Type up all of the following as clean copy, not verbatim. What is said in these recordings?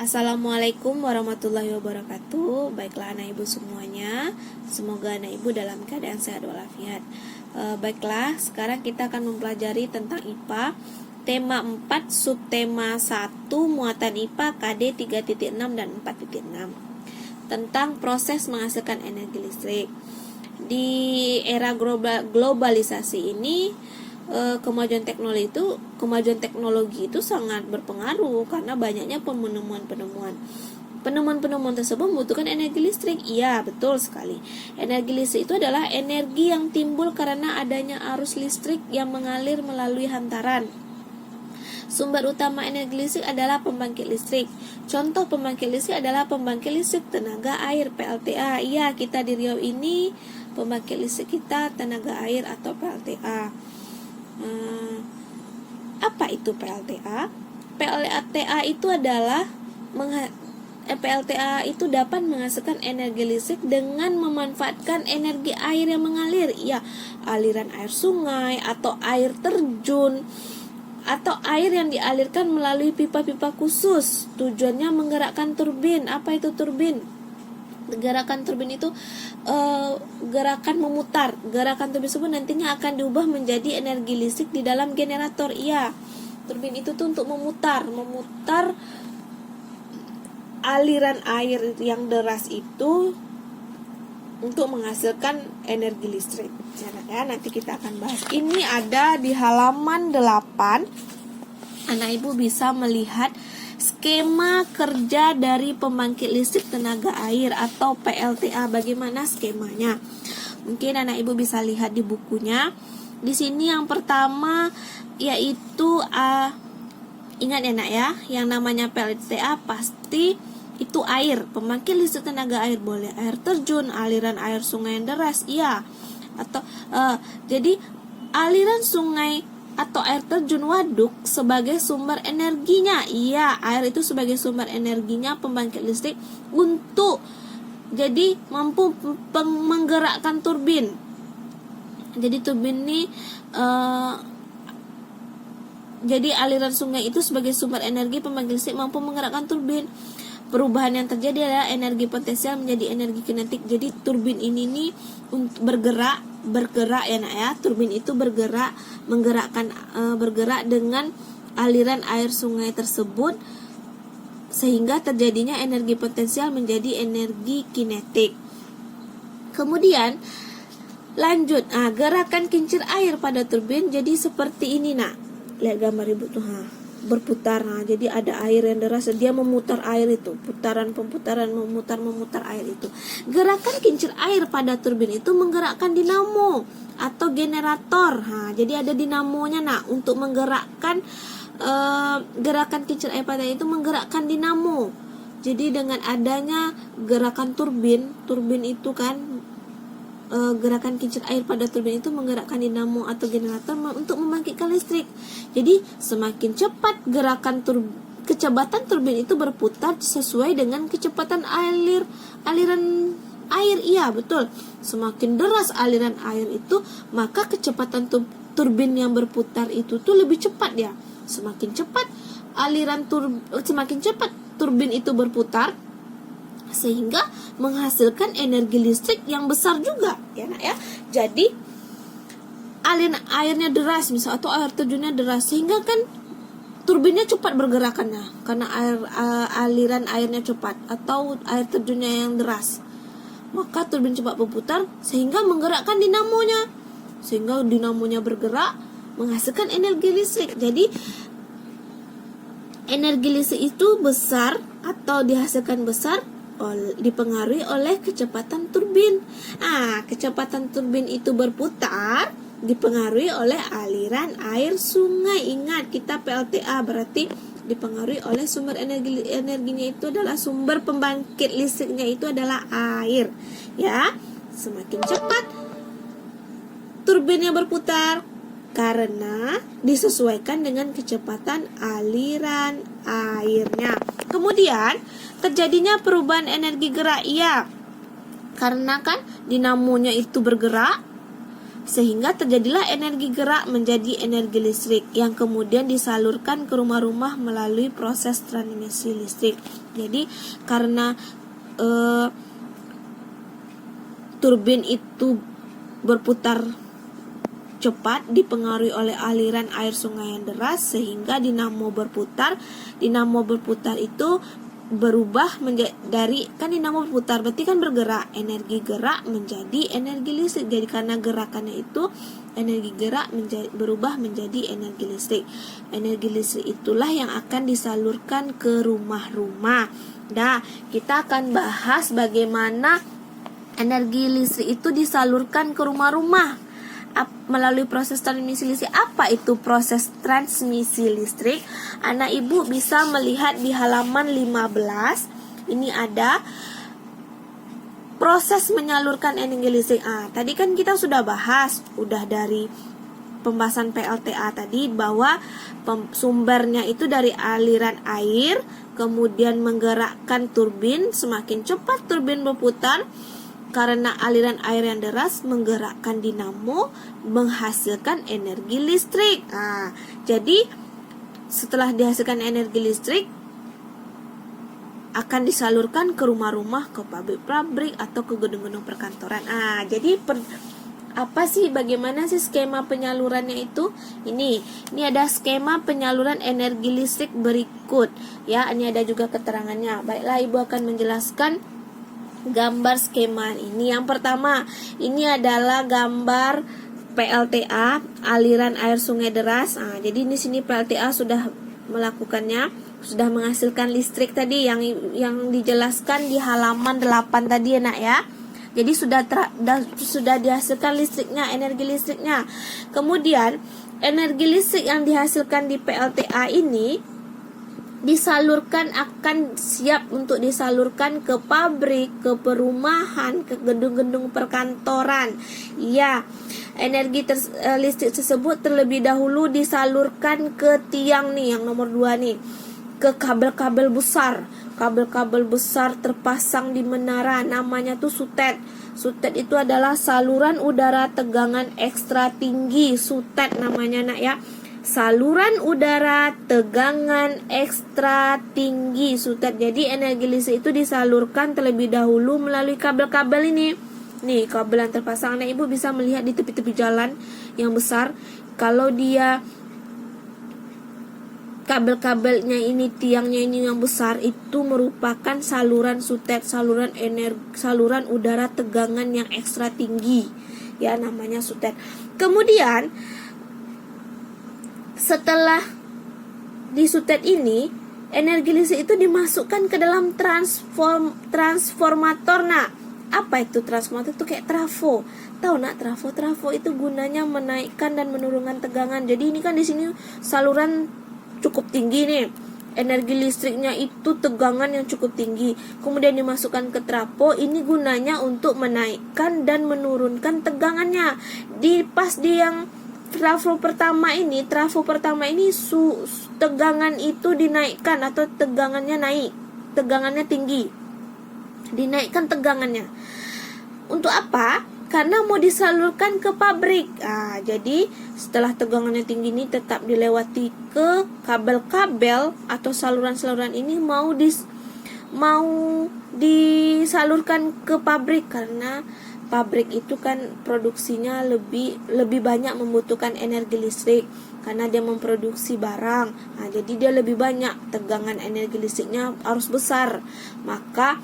Assalamualaikum warahmatullahi wabarakatuh. Baiklah anak ibu semuanya, semoga anak ibu dalam keadaan sehat walafiat. Baiklah, sekarang kita akan mempelajari tentang IPA. Tema 4, subtema 1, muatan IPA KD 3.6 dan 4.6. Tentang proses menghasilkan energi listrik. Di era globalisasi ini, kemajuan teknologi itu sangat berpengaruh karena banyaknya penemuan-penemuan tersebut membutuhkan energi listrik. Iya, betul sekali. Energi listrik itu adalah energi yang timbul karena adanya arus listrik yang mengalir melalui hantaran. Sumber utama energi listrik adalah pembangkit listrik. Contoh pembangkit listrik adalah pembangkit listrik tenaga air PLTA. Iya, kita di Riau ini pembangkit listrik kita tenaga air atau PLTA. Apa itu PLTA? PLTA itu adalah PLTA itu dapat menghasilkan energi listrik dengan memanfaatkan energi air yang mengalir, ya, aliran air sungai atau air terjun atau air yang dialirkan melalui pipa-pipa khusus. Tujuannya menggerakkan turbin. Apa itu turbin? Gerakan turbin itu gerakan memutar. Gerakan turbin tersebut nantinya akan diubah menjadi energi listrik di dalam generator. Iya, turbin itu tuh untuk memutar aliran air yang deras itu untuk menghasilkan energi listrik. Ya, nanti kita akan bahas. Ini ada di halaman 8. Anak ibu bisa melihat skema kerja dari pembangkit listrik tenaga air atau PLTA. Bagaimana skemanya? Mungkin anak ibu bisa lihat di bukunya. Di sini yang pertama yaitu ingat ya nak ya, yang namanya PLTA pasti itu air. Pembangkit listrik tenaga air boleh air terjun, aliran air sungai yang deras, iya. Atau jadi aliran sungai atau air terjun waduk sebagai sumber energinya. Iya, air itu sebagai sumber energinya pembangkit listrik untuk jadi mampu menggerakkan turbin. Jadi turbin ini jadi aliran sungai itu sebagai sumber energi pembangkit listrik mampu menggerakkan turbin. Perubahan yang terjadi adalah energi potensial menjadi energi kinetik. Jadi turbin ini nih bergerak ya nak ya. Turbin itu bergerak dengan aliran air sungai tersebut sehingga terjadinya energi potensial menjadi energi kinetik. Kemudian lanjut, gerakan kincir air pada turbin jadi seperti ini nak. Lihat gambar ibu tuh, berputar. Jadi ada air yang deras, dia memutar air itu, pemutaran memutar air itu. Gerakan kincir air pada turbin itu menggerakkan dinamo atau generator. Jadi ada dinamonya nak untuk menggerakkan gerakan kincir air pada itu menggerakkan dinamo. Jadi dengan adanya gerakan turbin itu kan gerakan kincir air pada turbin itu menggerakkan dinamo atau generator untuk membangkitkan listrik. Jadi semakin cepat kecepatan turbin itu berputar sesuai dengan kecepatan aliran air. Iya, betul. Semakin deras aliran air itu, maka kecepatan turbin yang berputar itu tuh lebih cepat ya. Semakin cepat turbin itu berputar sehingga menghasilkan energi listrik yang besar juga ya nak ya. Jadi aliran airnya deras misal atau air terjunnya deras sehingga kan turbinnya cepat bergerakannya karena aliran airnya cepat atau air terjunnya yang deras, maka turbin cepat berputar sehingga menggerakkan dinamonya sehingga dinamonya bergerak menghasilkan energi listrik. Jadi energi listrik itu besar atau dihasilkan besar dipengaruhi oleh kecepatan turbin. Kecepatan turbin itu berputar dipengaruhi oleh aliran air sungai. Ingat, kita PLTA berarti dipengaruhi oleh sumber energinya itu adalah sumber pembangkit listriknya itu adalah air. Ya, semakin cepat turbinnya berputar karena disesuaikan dengan kecepatan aliran airnya. Kemudian terjadinya perubahan energi gerak. Iya, karena kan dinamonya itu bergerak sehingga terjadilah energi gerak menjadi energi listrik yang kemudian disalurkan ke rumah-rumah melalui proses transmisi listrik. Jadi karena turbin itu berputar cepat dipengaruhi oleh aliran air sungai yang deras, sehingga dinamo berputar. Dinamo berputar itu berubah dari, kan dinamo berputar berarti kan bergerak, energi gerak menjadi energi listrik. Jadi karena gerakannya itu energi gerak berubah menjadi energi listrik. Energi listrik itulah yang akan disalurkan ke rumah-rumah. Nah, kita akan bahas bagaimana energi listrik itu disalurkan ke rumah-rumah melalui proses transmisi listrik. Apa itu proses transmisi listrik? Anak ibu bisa melihat di halaman 15. Ini ada proses menyalurkan energi listrik. Tadi kan kita sudah bahas, udah dari pembahasan PLTA tadi, bahwa sumbernya itu dari aliran air, kemudian menggerakkan turbin. Semakin cepat turbin berputar, karena aliran air yang deras menggerakkan dinamo, menghasilkan energi listrik. Jadi setelah dihasilkan energi listrik, akan disalurkan ke rumah-rumah, ke pabrik-pabrik, atau ke gedung-gedung perkantoran. Jadi apa sih, bagaimana sih skema penyalurannya itu? Ini ada skema penyaluran energi listrik berikut. Ya, ini ada juga keterangannya. Baiklah, ibu akan menjelaskan gambar skema ini. Yang pertama, ini adalah gambar PLTA, aliran air sungai deras. Jadi di sini PLTA sudah melakukannya, sudah menghasilkan listrik tadi yang dijelaskan di halaman 8 tadi ya, Nak ya. Jadi sudah dihasilkan listriknya, energi listriknya. Kemudian energi listrik yang dihasilkan di PLTA ini disalurkan, akan siap untuk disalurkan ke pabrik, ke perumahan, ke gedung-gedung perkantoran. Ya, energi listrik tersebut terlebih dahulu disalurkan ke tiang nih, yang nomor 2 nih, ke kabel-kabel besar. Kabel-kabel besar terpasang di menara, namanya tuh sutet. Sutet itu adalah saluran udara tegangan ekstra tinggi. Sutet namanya, Nak ya. Saluran udara tegangan ekstra tinggi, sutet. Jadi energi listrik itu disalurkan terlebih dahulu melalui kabel-kabel ini. Nih, kabel yang terpasang. Nah, ibu bisa melihat di tepi-tepi jalan yang besar. Kalau dia kabel-kabelnya ini, tiangnya ini yang besar, itu merupakan saluran sutet, saluran udara tegangan yang ekstra tinggi. Ya, namanya sutet. Kemudian setelah di sutet ini, energi listrik itu dimasukkan ke dalam transformator. Nah, apa itu transformator? Itu kayak trafo. Tahu, Nak, trafo itu gunanya menaikkan dan menurunkan tegangan. Jadi ini kan di sini saluran cukup tinggi nih. Energi listriknya itu tegangan yang cukup tinggi. Kemudian dimasukkan ke trafo. Ini gunanya untuk menaikkan dan menurunkan tegangannya. Pas di yang trafo pertama ini tegangan itu dinaikkan atau tegangannya naik, tegangannya tinggi, dinaikkan tegangannya. Untuk apa? Karena mau disalurkan ke pabrik. Jadi setelah tegangannya tinggi ini tetap dilewati ke kabel-kabel atau saluran-saluran ini mau disalurkan ke pabrik, karena pabrik itu kan produksinya lebih banyak membutuhkan energi listrik karena dia memproduksi barang. Jadi dia lebih banyak, tegangan energi listriknya harus besar. Maka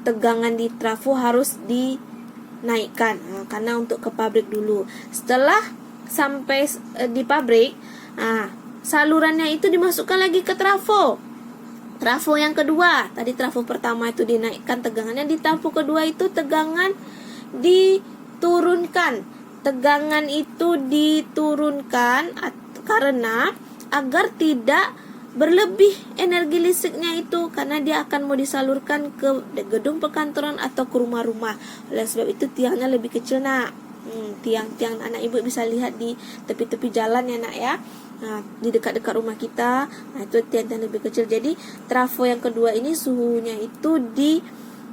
tegangan di trafo harus dinaikkan, karena untuk ke pabrik dulu. Setelah sampai di pabrik, salurannya itu dimasukkan lagi ke trafo. Trafo yang kedua, tadi trafo pertama itu dinaikkan tegangannya, di trafo kedua itu tegangan diturunkan. Tegangan itu diturunkan karena agar tidak berlebih energi listriknya itu, karena dia akan mau disalurkan ke gedung perkantoran atau ke rumah-rumah. Oleh sebab itu tiangnya lebih kecil, Nak. Tiang-tiang anak ibu bisa lihat di tepi-tepi jalan ya, Nak ya. Di dekat-dekat rumah kita, itu tiang-tiang lebih kecil. Jadi trafo yang kedua ini suhunya itu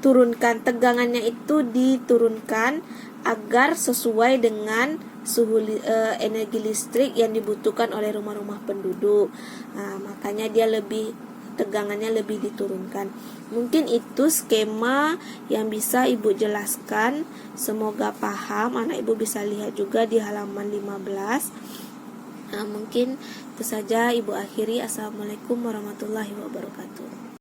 diturunkan, tegangannya itu diturunkan agar sesuai dengan suhu energi listrik yang dibutuhkan oleh rumah-rumah penduduk. Nah, makanya dia tegangannya lebih diturunkan. Mungkin itu skema yang bisa Ibu jelaskan. Semoga paham. Anak Ibu bisa lihat juga di halaman 15. Nah, mungkin itu saja Ibu akhiri. Assalamualaikum warahmatullahi wabarakatuh.